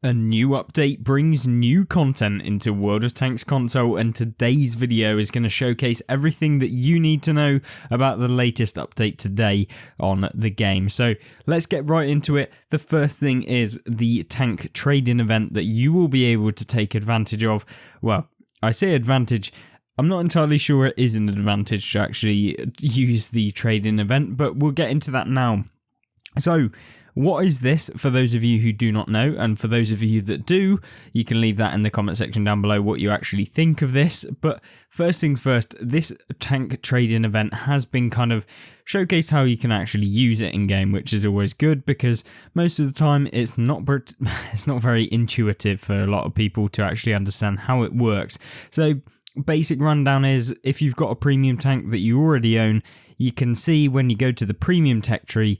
A new update brings new content into World of Tanks console, and today's video is going to showcase everything that you need to know about the latest update today on the game. So let's get right into it. The first thing is the tank trade-in event that you will be able to take advantage of. Well, I say advantage, I'm not entirely sure it is an advantage to actually use the trade-in event, but we'll get into that now. So, what is this for those of you who do not know, and for those of you that do, you can leave that in the comment section down below what you actually think of this. But first things first, this tank trade-in event has been kind of showcased how you can actually use it in game, which is always good because most of the time it's not very intuitive for a lot of people to actually understand how it works. So basic rundown is, if you've got a premium tank that you already own, you can see when you go to the premium tech tree,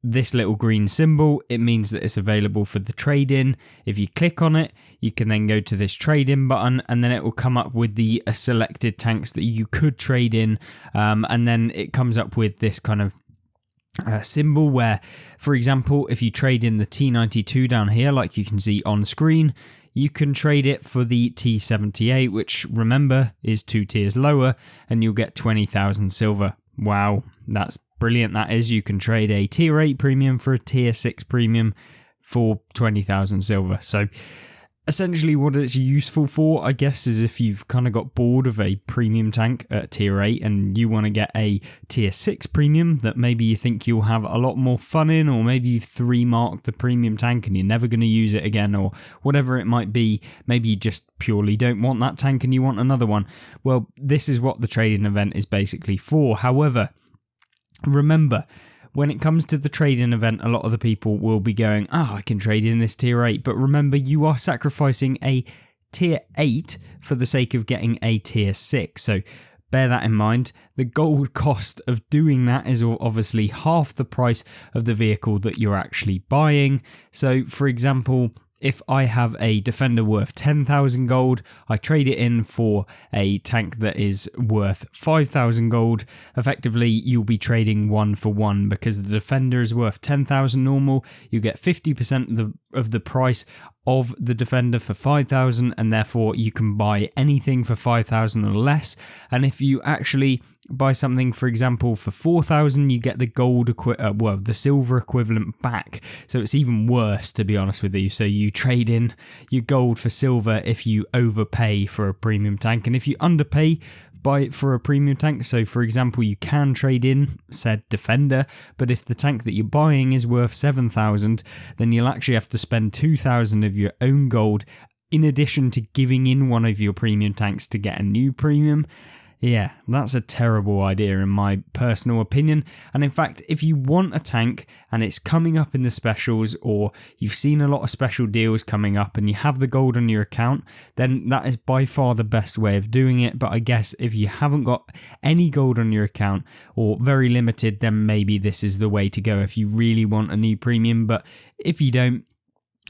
this little green symbol, it means that it's available for the trade-in. If you click on it, you can then go to this trade-in button, and then it will come up with the selected tanks that you could trade in, and then it comes up with this kind of symbol where, for example, if you trade in the T92 down here, like you can see on screen, you can trade it for the T78, which, remember, is 2 tiers lower, and you'll get 20,000 silver. Wow, that's brilliant. That is, you can trade a tier 8 premium for a tier 6 premium for 20,000 silver. So essentially what it's useful for, I guess, is if you've kind of got bored of a premium tank at tier 8 and you want to get a tier 6 premium that maybe you think you'll have a lot more fun in, or maybe you've 3-marked the premium tank and you're never going to use it again, or whatever it might be. Maybe you just purely don't want that tank and you want another one. Well, this is what the trading event is basically for. However, remember, when it comes to the trade-in event, a lot of the people will be going, I can trade in this tier 8. But remember, you are sacrificing a tier 8 for the sake of getting a tier 6. So bear that in mind. The gold cost of doing that is obviously half the price of the vehicle that you're actually buying. So, for example, if I have a defender worth 10,000 gold, I trade it in for a tank that is worth 5,000 gold. Effectively, you'll be trading 1 for 1 because the defender is worth 10,000 normal. You get 50% of the price of the defender for 5,000, and therefore you can buy anything for 5,000 or less. And if you actually buy something, for example, for 4,000, you get the the silver equivalent back. So it's even worse, to be honest with you. So you trade in your gold for silver if you overpay for a premium tank, and if you underpay for a premium tank, so for example, you can trade in said defender, but if the tank that you're buying is worth 7,000, then you'll actually have to spend 2,000 of your own gold in addition to giving in one of your premium tanks to get a new premium. Yeah, that's a terrible idea in my personal opinion. And in fact, if you want a tank and it's coming up in the specials, or you've seen a lot of special deals coming up and you have the gold on your account, then that is by far the best way of doing it. But I guess if you haven't got any gold on your account, or very limited, then maybe this is the way to go if you really want a new premium. But if you don't,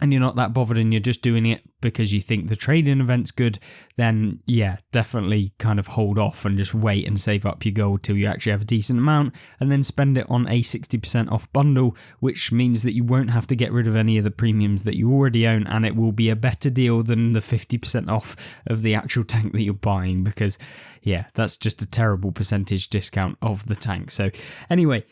and you're not that bothered and you're just doing it because you think the trade-in event's good, then yeah, definitely kind of hold off and just wait and save up your gold till you actually have a decent amount, and then spend it on a 60% off bundle, which means that you won't have to get rid of any of the premiums that you already own, and it will be a better deal than the 50% off of the actual tank that you're buying, because yeah, that's just a terrible percentage discount of the tank. So anyway,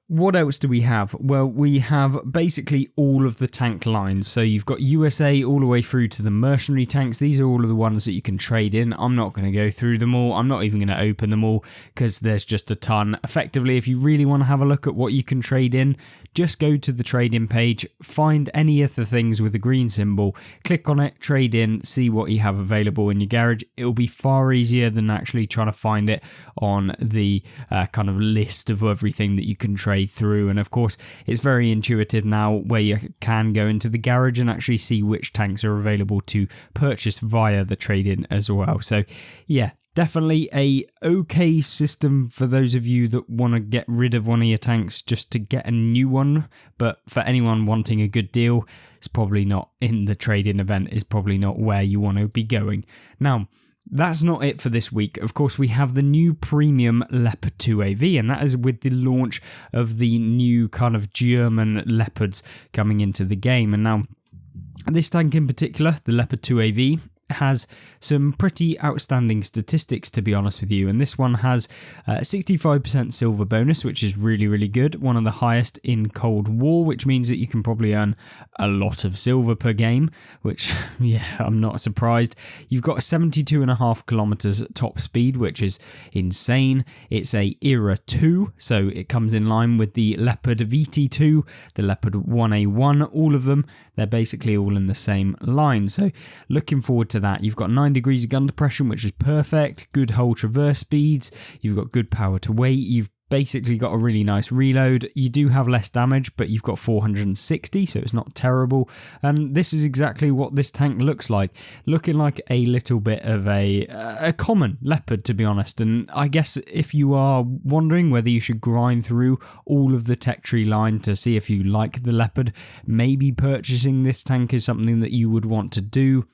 what else do we have? Well, we have basically all of the tank lines. So you've got USA all the way through to the mercenary tanks. These are all of the ones that you can trade in. I'm not going to go through them all. I'm not even going to open them all because there's just a ton. Effectively, if you really want to have a look at what you can trade in, just go to the trade-in page, find any of the things with a green symbol, click on it, trade in, see what you have available in your garage. It'll be far easier than actually trying to find it on the kind of list of everything that you can trade through. And of course, it's very intuitive now where you can go into the garage and actually see which tanks are available to purchase via the trade-in as well. So yeah, definitely a okay system for those of you that want to get rid of one of your tanks just to get a new one. But for anyone wanting a good deal, it's probably not in the trade-in event, is probably not where you want to be going. Now, that's not it for this week. Of course, we have the new premium Leopard 2 AV, and that is with the launch of the new kind of German Leopards coming into the game. And now, This tank in particular, the Leopard 2AV, has some pretty outstanding statistics, to be honest with you, and this one has 65% silver bonus, which is really good, one of the highest in Cold War, which means that you can probably earn a lot of silver per game, which, yeah, I'm not surprised. You've got 72.5 kilometers top speed, which is insane. It's a Era 2, so it comes in line with the Leopard VT2, the Leopard 1A1, all of them. They're basically all in the same line, so looking forward to that. You've got 9 degrees of gun depression, which is perfect, good whole traverse speeds, you've got good power to weight, you've basically got a really nice reload. You do have less damage, but you've got 460, so it's not terrible. And this is exactly what this tank looks like, looking like a little bit of a common Leopard, to be honest. And I guess if you are wondering whether you should grind through all of the tech tree line to see if you like the Leopard, maybe purchasing this tank is something that you would want to do.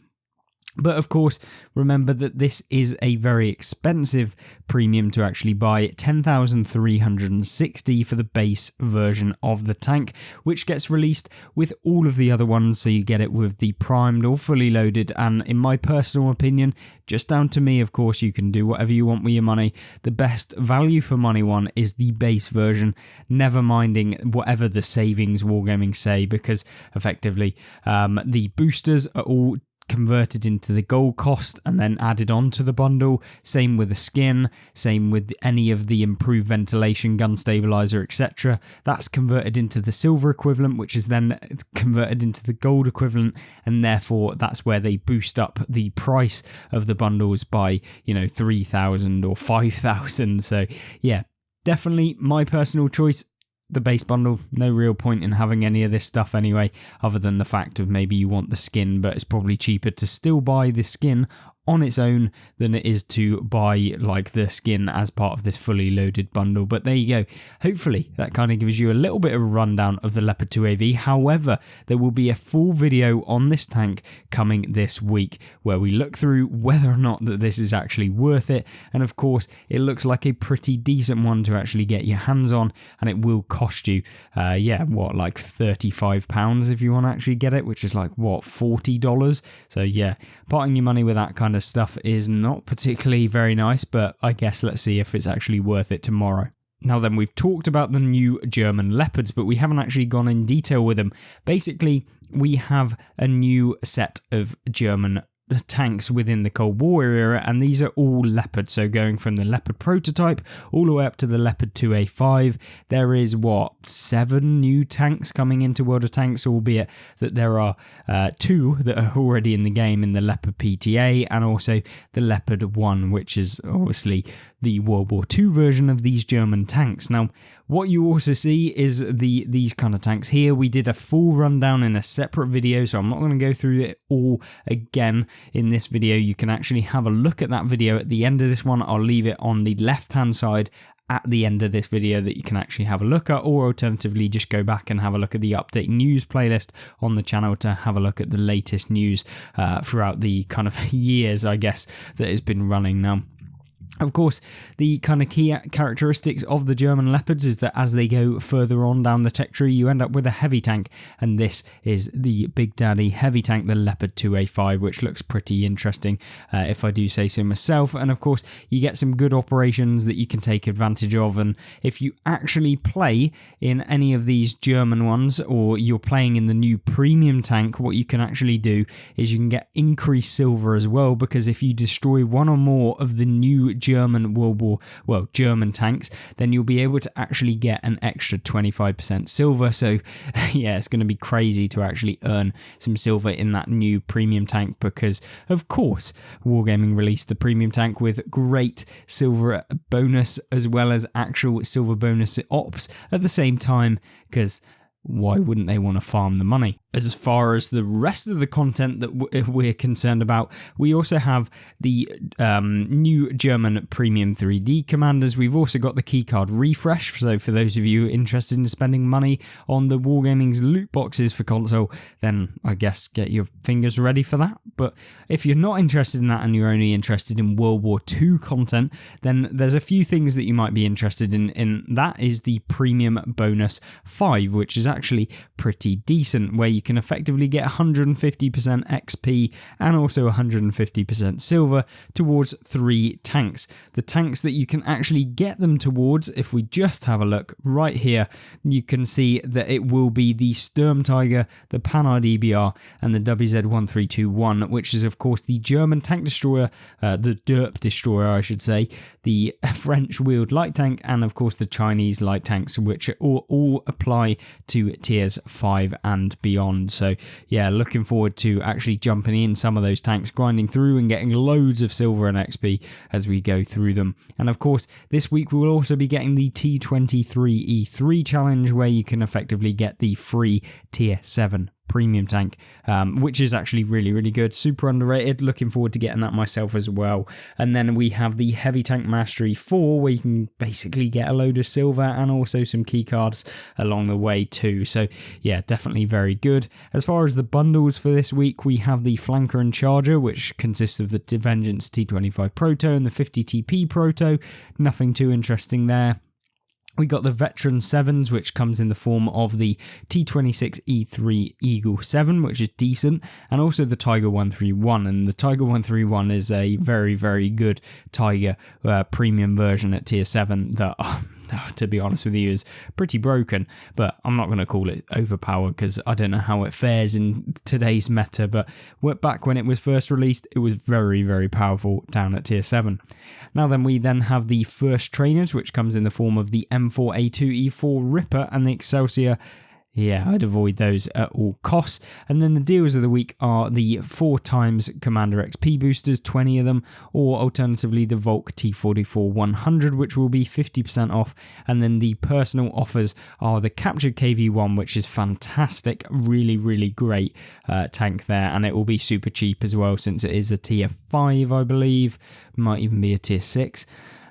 But of course, remember that this is a very expensive premium to actually buy, 10,360 for the base version of the tank, which gets released with all of the other ones, so you get it with the primed or fully loaded, and in my personal opinion, just down to me, of course, you can do whatever you want with your money, the best value for money one is the base version, never minding whatever the savings Wargaming say, because effectively the boosters are all converted into the gold cost and then added on to the bundle. Same with the skin, same with any of the improved ventilation, gun stabilizer, etc. That's converted into the silver equivalent, which is then converted into the gold equivalent, and therefore that's where they boost up the price of the bundles by, 3,000 or 5,000. So yeah, definitely my personal choice, the base bundle. No real point in having any of this stuff anyway, other than the fact of maybe you want the skin, but it's probably cheaper to still buy the skin on its own than it is to buy like the skin as part of this fully loaded bundle. But there you go. Hopefully that kind of gives you a little bit of a rundown of the Leopard 2AV. However, there will be a full video on this tank coming this week where we look through whether or not that this is actually worth it. And of course, it looks like a pretty decent one to actually get your hands on, and it will cost you, like £35 if you want to actually get it, which is like, $40? So yeah, parting your money with that kind of stuff is not particularly very nice, but I guess let's see if it's actually worth it tomorrow. Now then, we've talked about the new German Leopards, but we haven't actually gone in detail with them. Basically, we have a new set of German tanks within the Cold War era, and these are all Leopard, so going from the Leopard prototype all the way up to the Leopard 2A5. There is 7 new tanks coming into World of Tanks, albeit that there are 2 that are already in the game in the Leopard PTA, and also the Leopard 1, which is obviously the World War II version of these German tanks. Now, what you also see is these kind of tanks here. We did a full rundown in a separate video, so I'm not going to go through it all again in this video. You can actually have a look at that video at the end of this one. I'll leave it on the left-hand side at the end of this video that you can actually have a look at, or alternatively just go back and have a look at the update news playlist on the channel to have a look at the latest news throughout the kind of years, I guess, that has been running now. Of course, the kind of key characteristics of the German Leopards is that as they go further on down the tech tree, you end up with a heavy tank, and this is the Big Daddy heavy tank, the Leopard 2A5, which looks pretty interesting, if I do say so myself. And of course, you get some good operations that you can take advantage of, and if you actually play in any of these German ones, or you're playing in the new premium tank, what you can actually do is you can get increased silver as well, because if you destroy one or more of the new German German tanks, then you'll be able to actually get an extra 25% silver. So yeah, it's going to be crazy to actually earn some silver in that new premium tank, because of course Wargaming released the premium tank with great silver bonus as well as actual silver bonus ops at the same time, because why wouldn't they want to farm the money? As far as the rest of the content that we're concerned about, we also have the new German Premium 3D Commanders. We've also got the keycard refresh, so for those of you interested in spending money on the Wargaming's loot boxes for console, then I guess get your fingers ready for that. But if you're not interested in that and you're only interested in World War II content, then there's a few things that you might be interested in. That is the Premium Bonus 5, which is actually pretty decent, where you you can effectively get 150% XP and also 150% silver towards 3 tanks. The tanks that you can actually get them towards, if we just have a look right here, you can see that it will be the Sturmtiger, the Panhard EBR, and the WZ-1321, which is of course the German tank destroyer, the derp destroyer I should say, the French wheeled light tank, and of course the Chinese light tanks, which all apply to tiers 5 and beyond. So yeah, looking forward to actually jumping in some of those tanks, grinding through and getting loads of silver and XP as we go through them. And of course this week we will also be getting the T23E3 challenge, where you can effectively get the free tier 7 premium tank, which is actually really good, super underrated. Looking forward to getting that myself as well. And then we have the Heavy Tank Mastery 4, where you can basically get a load of silver and also some key cards along the way too. So yeah, definitely very good. As far as the bundles for this week, we have the Flanker and Charger, which consists of the Vengeance T25 Proto and the 50 TP Proto. Nothing too interesting there. We got the Veteran 7s, which comes in the form of the T26E3 Eagle 7, which is decent, and also the Tiger 131. And the Tiger 131 is a very good Tiger premium version at tier 7 that, to be honest with you, is pretty broken, but I'm not going to call it overpowered because I don't know how it fares in today's meta, but back when it was first released, it was very powerful down at tier 7. Now then, we then have the First Trainers, which comes in the form of the M4A2E4 Ripper and the Excelsior. Yeah, I'd avoid those at all costs. And then the deals of the week are the 4x Commander XP boosters, 20 of them, or alternatively the Volk T44 100, which will be 50% off. And then the personal offers are the Captured KV1, which is fantastic, really great tank there, and it will be super cheap as well, since it is a tier 5, I believe, might even be a tier 6.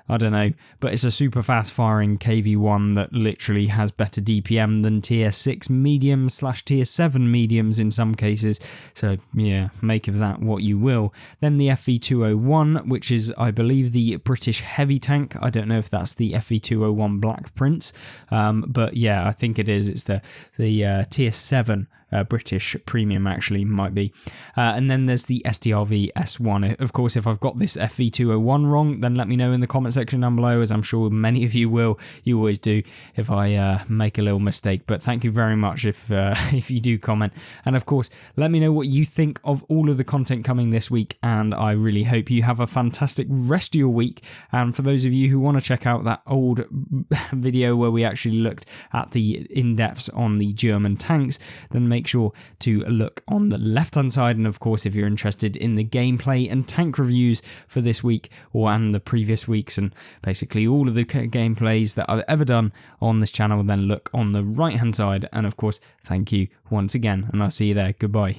I don't know, but it's a super fast firing KV1 that literally has better DPM than tier 6 medium / tier 7 mediums in some cases. So yeah, make of that what you will. Then the FV201, which is, I believe, the British heavy tank. I don't know if that's the FV201 Black Prince, but yeah, I think it is. It's the tier 7 British premium, actually, might be. And then there's the STRV S1. Of course, if I've got this FV201 wrong, then let me know in the comment section down below, as I'm sure many of you will. You always do if I make a little mistake. But thank you very much if you do comment. And of course, let me know what you think of all of the content coming this week. And I really hope you have a fantastic rest of your week. And for those of you who want to check out that old video where we actually looked at the in-depths on the German tanks, then make sure to look on the left hand side. And of course, if you're interested in the gameplay and tank reviews for this week and the previous weeks, and basically all of the gameplays that I've ever done on this channel, then look on the right hand side. And of course, thank you once again, and I'll see you there. Goodbye.